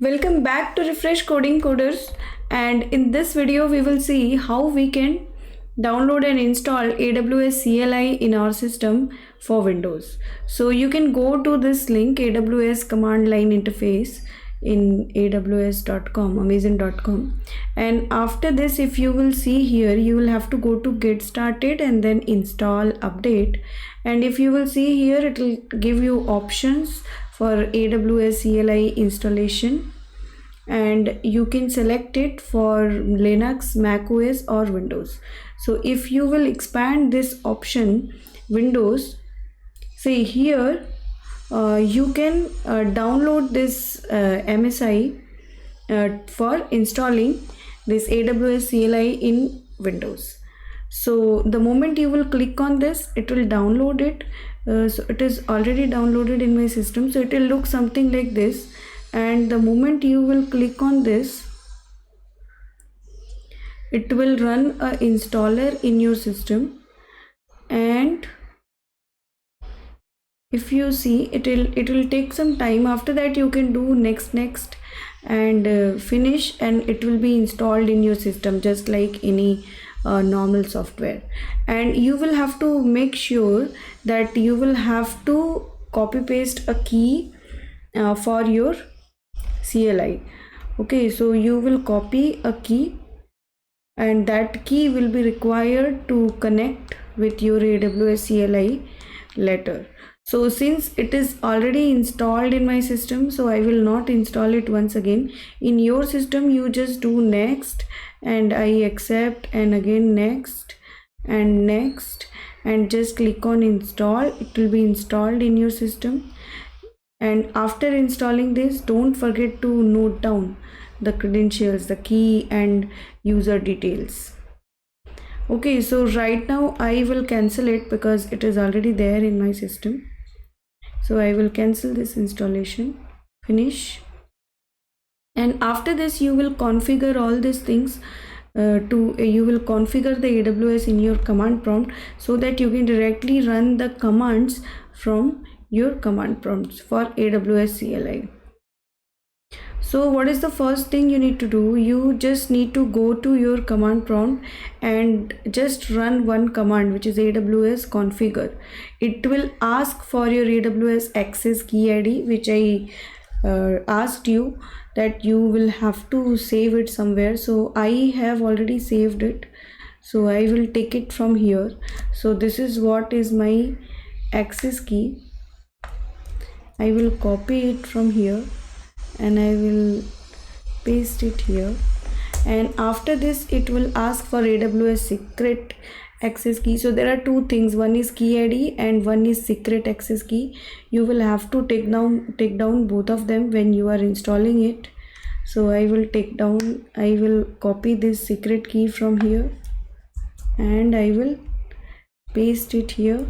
Welcome back to Refresh Coding Coders, and in this video we will see how we can download and install AWS CLI in our system for Windows. So you can go to this link, AWS command line interface in aws.com, amazon.com, and after this, if you will see here, you will have to go to get started and then install update. And if you will see here, it will give you options for AWS CLI installation, and you can select it for Linux, Mac OS or Windows. So if you will expand this option Windows, see here, you can download this MSI for installing this AWS CLI in Windows. So the moment you will click on this, it will download it. So it is already downloaded in my system, so it will look something like this. And the moment you will click on this, it will run a installer in your system, and if you see, it will take some time. After that you can do next and finish, and it will be installed in your system just like any normal software. And you will have to make sure that you will have to copy paste a key for your CLI. Okay, so you will copy a key, and that key will be required to connect with your AWS CLI later. So since it is already installed in my system, so I will not install it once again. In your system, you just do next, and I accept, and again next and just click on install. It will be installed in your system. And after installing this, don't forget to note down the credentials, the key and user details. Okay, so right now I will cancel it because it is already there in my system. So I will cancel this installation, finish. And after this, you will configure all these things. You will configure the AWS in your command prompt so that you can directly run the commands from your command prompts for AWS CLI. So what is the first thing you need to do? You just need to go to your command prompt and just run one command, which is AWS configure. It will ask for your AWS access key ID, which I asked you that you will have to save it somewhere. So I have already saved it, so I will take it from here. So this is what is my access key. I will copy it from here and I will paste it here. And after this, it will ask for AWS secret access key. So there are two things, one is key ID and one is secret access key. You will have to take down both of them when you are installing it. So I will copy this secret key from here and I will paste it here.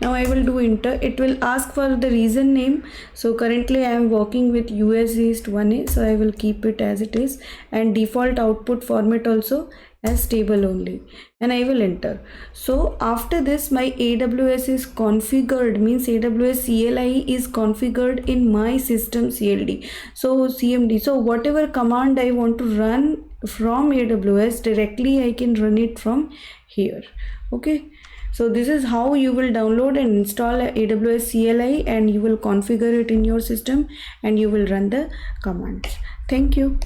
Now I will do enter. It will ask for the region name. So currently I am working with US East 1A, so I will keep it as it is, and default output format also as table only, and I will enter. So after this, my AWS is configured, means AWS CLI is configured in my system CLD. So CMD, so whatever command I want to run from AWS directly, I can run it from here. Okay, so this is how you will download and install AWS CLI, and you will configure it in your system and you will run the commands. Thank you.